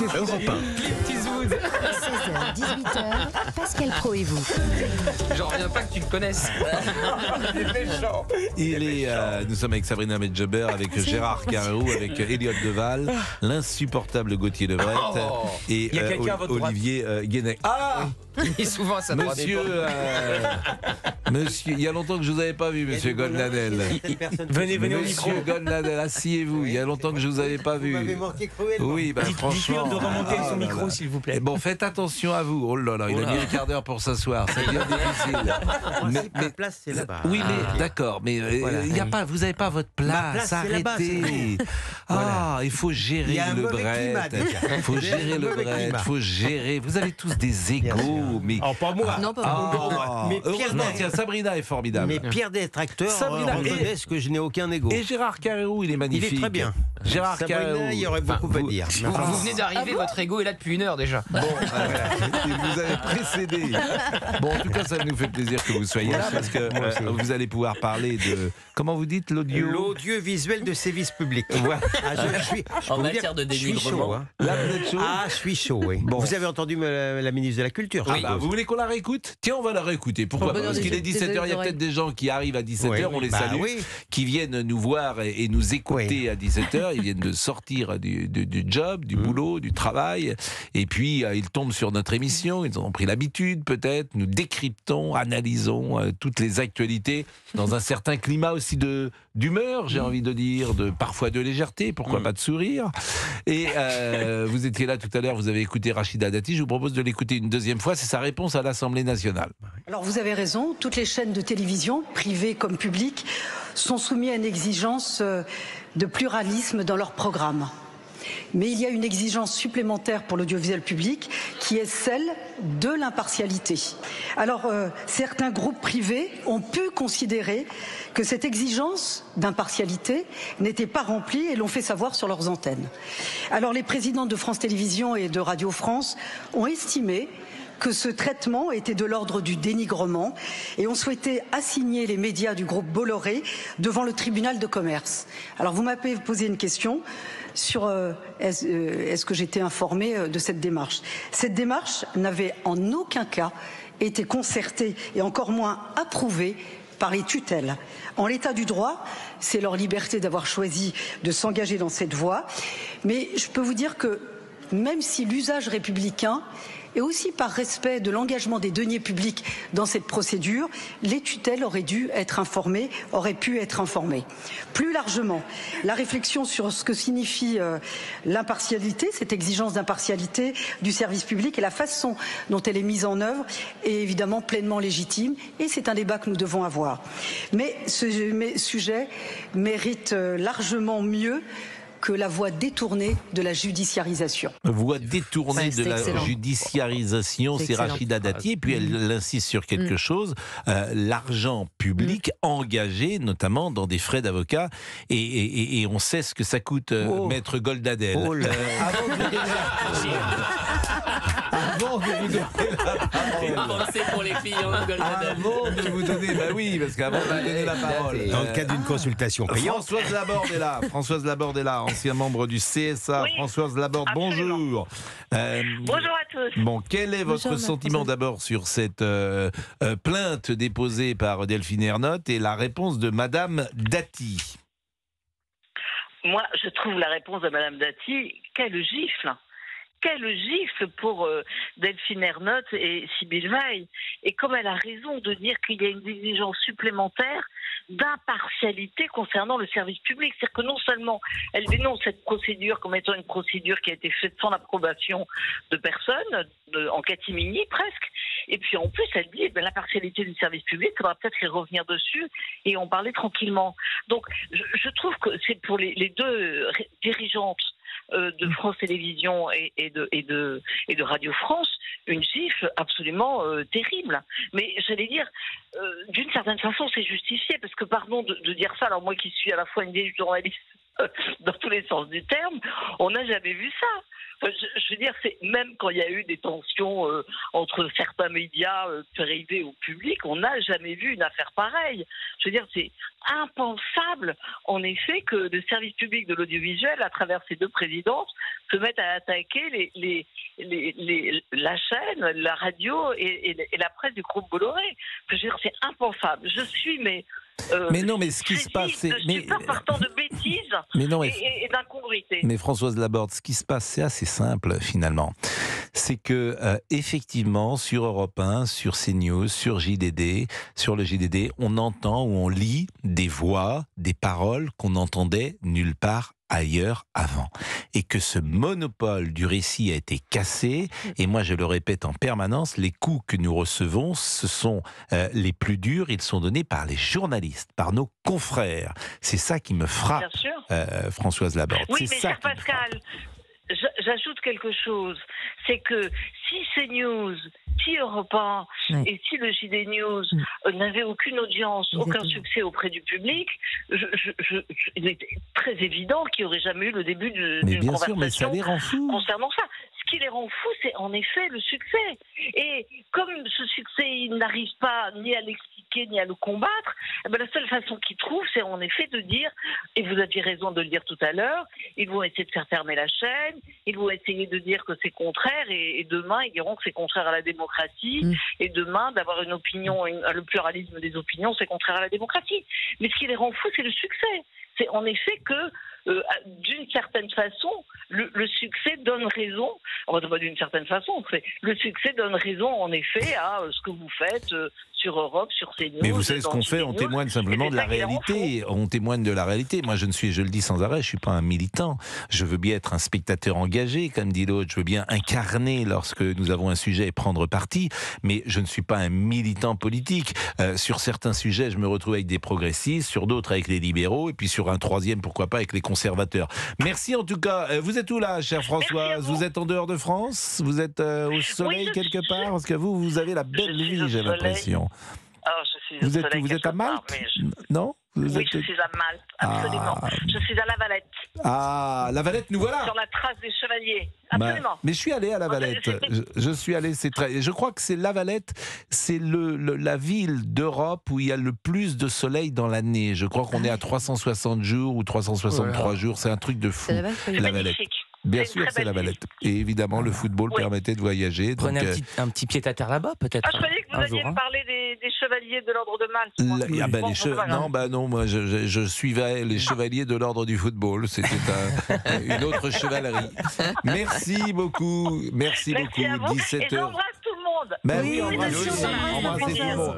Europe 16h, 18h, Pascal Pro et vous. J'en reviens pas que tu le connaisses. Nous sommes avec Sabrina Medjeber, avec Gérard Carrérou, avec Elliot Deval, l'insupportable Gauthier Lebret et Il y a quelqu'un à votre droite. Olivier Guénec. Ah, Il est souvent à sa droite. Monsieur, il y a longtemps que je vous avais pas vu, monsieur Goldnadel. Venez au micro. Monsieur Goldnadel, asseyez-vous. Il y a longtemps que je vous avais pas vu. Vous m'avez manqué cruellement. Oui, bah Dites-lui franchement. de remonter son là micro, là. s'il vous plaît. Bon, faites attention à vous. Oh là là, il a mis un quart d'heure pour s'asseoir. C'est bien difficile. La place, c'est là-bas. Oui, mais d'accord, mais Voilà. y a pas, vous n'avez pas votre Ma place. place, c'est là-bas, Arrêtez. Ah, il faut Il gérer y a un le mauvais climat, bret. déjà. Il faut gérer le mauvais bret. climat. Il faut gérer. Vous avez tous des égos, mais. Oh, pas moi. Non, pas Ah, Mais Pierre heureusement, Dac- tiens, Sabrina est formidable. Mais pire d'être acteur, Sabrina, reconnaissent que je n'ai aucun ego. Et Gérard Carrérou, il est magnifique. Il est très bien. Gérard Carrérou. Sabrina, il y aurait beaucoup à dire. Vous venez d'arriver, votre ego est là depuis 1 heure déjà. Bon, vous avez précédé. Bon, en tout cas, ça nous fait plaisir que vous soyez là parce que vous allez pouvoir parler de. Comment vous dites l'audio? L'audiovisuel de service public. Voilà. Ah, je En peux vous matière dire, de je suis dénigrement. chaud, hein. Là, vous êtes chaud. Ah, je suis chaud, oui. Bon. Vous avez entendu la ministre de la Culture, Ah je bah, suppose. vous voulez qu'on la réécoute? Tiens, on va la réécouter. Pourquoi pas? Parce qu'il est 17h, il y a peut-être des gens qui arrivent à 17h, Oui, on les bah salue, oui. qui viennent nous voir et nous écouter à 17h. Ils viennent de sortir du job, du boulot, du travail. Et puis, ils tombent sur notre émission. Ils en ont pris l'habitude, peut-être. Nous décryptons, analysons toutes les actualités dans un certain climat aussi d'humeur, j'ai envie de dire, parfois de légèreté, pourquoi pas de sourire. Et vous étiez là tout à l'heure, vous avez écouté Rachida Dati. Je vous propose de l'écouter une deuxième fois. C'est sa réponse à l'Assemblée nationale. Alors vous avez raison, toutes les chaînes de télévision, privées comme publiques, sont soumises à une exigence de pluralisme dans leur programme. Mais il y a une exigence supplémentaire pour l'audiovisuel public qui est celle de l'impartialité. Alors certains groupes privés ont pu considérer que cette exigence d'impartialité n'était pas remplie et l'ont fait savoir sur leurs antennes. Alors les présidents de France Télévisions et de Radio France ont estimé que ce traitement était de l'ordre du dénigrement et ont souhaité assigner les médias du groupe Bolloré devant le tribunal de commerce. Alors vous m'avez posé une question sur est-ce que j'étais informée de cette démarche. Cette démarche n'avait en aucun cas été concertée et encore moins approuvée par les tutelles. En l'état du droit, c'est leur liberté d'avoir choisi de s'engager dans cette voie, mais je peux vous dire que même si l'usage républicain et aussi par respect de l'engagement des deniers publics dans cette procédure, les tutelles auraient pu être informées. Plus largement, la réflexion sur ce que signifie l'impartialité, cette exigence d'impartialité du service public et la façon dont elle est mise en œuvre est évidemment pleinement légitime et c'est un débat que nous devons avoir. Mais ce sujet mérite largement mieux que la voie détournée de la judiciarisation. Voie détournée Ça, de la excellent. judiciarisation, C'est c'est excellent. Rachida Dati. Et puis elle insiste sur quelque chose, l'argent public engagé, notamment dans des frais d'avocat. Et on sait ce que ça coûte, Maître Goldadel. Oh là. Avant de vous donner la parole. Pensez pour les clients de Goldadel. Avant de vous donner, bah oui, parce qu'avant de vous donner la parole. Dans le cadre d'une consultation payante. Françoise Laborde est là. Françoise Laborde est là, ancien membre du CSA. Oui, Françoise Laborde, absolument. bonjour. Bonjour à tous. Bon, quel est votre Bonjour, sentiment Françoise. d'abord sur cette plainte déposée par Delphine Ernotte et la réponse de Madame Dati? Moi, je trouve la réponse de Madame Dati, quelle gifle. Quelle gifle pour Delphine Ernotte et Sybille Veil. Et comme elle a raison de dire qu'il y a une exigence supplémentaire d'impartialité concernant le service public. C'est-à-dire que non seulement elle dénonce cette procédure comme étant une procédure qui a été faite sans l'approbation de personne, en catimini presque, et puis en plus elle dit l'impartialité du service public, il faudra peut-être y revenir dessus et en parler tranquillement. Donc je trouve que c'est pour les deux dirigeantes de France Télévisions et de Radio France, une gifle absolument terrible. Mais j'allais dire, d'une certaine façon, c'est justifié, parce que pardon de dire ça, alors moi qui suis à la fois une vieille journaliste dans tous les sens du terme, on n'a jamais vu ça. Je veux dire, c'est même quand il y a eu des tensions entre certains médias privés ou publics, on n'a jamais vu une affaire pareille. Je veux dire, c'est impensable, en effet, que le service public de l'audiovisuel, à travers ses deux présidences, se mette à attaquer la chaîne, la radio et la presse du groupe Bolloré. Je veux dire, c'est impensable. Je suis, mais non, mais ce qui se passe, c'est partant de bêtises et d'incongruités. Mais Françoise Laborde, ce qui se passe, c'est assez simple finalement. C'est que effectivement, sur Europe 1, sur CNews, sur le JDD, on entend ou on lit des voix, des paroles qu'on n'entendait nulle part ailleurs avant. Et que ce monopole du récit a été cassé. Et moi, je le répète en permanence, les coups que nous recevons, ce sont les plus durs. Ils sont donnés par les journalistes, par nos confrères. C'est ça qui me frappe, Françoise Laborde. Oui, c'est mais ça cher Pascal, j'ajoute quelque chose. C'est que si CNews, si Europe 1 et si le JD News n'avaient aucune audience, aucun succès auprès du public, il était très évident qu'il n'y aurait jamais eu le début d'une conversation mais ça les rend fous. Concernant ça. Ce qui les rend fous, c'est en effet le succès. Et comme ce succès, ils n'arrivent pas ni à l'expliquer ni à le combattre, la seule façon qu'ils trouvent, c'est en effet de dire, et vous aviez raison de le dire tout à l'heure, ils vont essayer de faire fermer la chaîne, ils vont essayer de dire que c'est contraire, et demain, ils diront que c'est contraire à la démocratie, et demain, d'avoir une opinion, le pluralisme des opinions, c'est contraire à la démocratie. Mais ce qui les rend fous, c'est le succès. C'est en effet que, d'une certaine façon, le succès donne raison, pas d'une certaine façon, le succès donne raison en effet à ce que vous faites sur Europe, sur CNews. Mais vous savez ce qu'on fait, on témoigne simplement de la réalité. On témoigne de la réalité. Moi, je le dis sans arrêt, je suis pas un militant. Je veux bien être un spectateur engagé, comme dit l'autre. Je veux bien incarner lorsque nous avons un sujet et prendre parti. Mais je ne suis pas un militant politique. Sur certains sujets, je me retrouve avec des progressistes, sur d'autres avec les libéraux, et puis sur un troisième, pourquoi pas, avec les conservateurs. Merci en tout cas. Vous êtes où là, chère Françoise? Vous êtes en dehors de France? Vous êtes au soleil quelque part? Parce que vous avez la belle vie, j'ai l'impression. Vous êtes à Malte? Non? Oui, je suis à Malte, absolument. Je suis à La Valette. Ah, La Valette, nous voilà. Sur la trace des chevaliers, absolument. Mais je suis allé à La Valette. Je suis allé, je crois que c'est La Valette, c'est la ville d'Europe où il y a le plus de soleil dans l'année. Je crois qu'on est à 360 jours ou 363 jours. C'est un truc de fou. La Valette. Bien sûr, c'est La Valette. Et évidemment, le football permettait de voyager. Prenez un petit pied-à-terre là-bas, peut-être. Je croyais que vous alliez me parler des chevaliers de l'ordre de Malte. Non, moi, je suivais les chevaliers de l'ordre du football. C'était une autre chevalerie. Merci beaucoup. Merci beaucoup. À vous. 17h. Et j'embrasse tout le monde. Oui, embrassez tout le monde.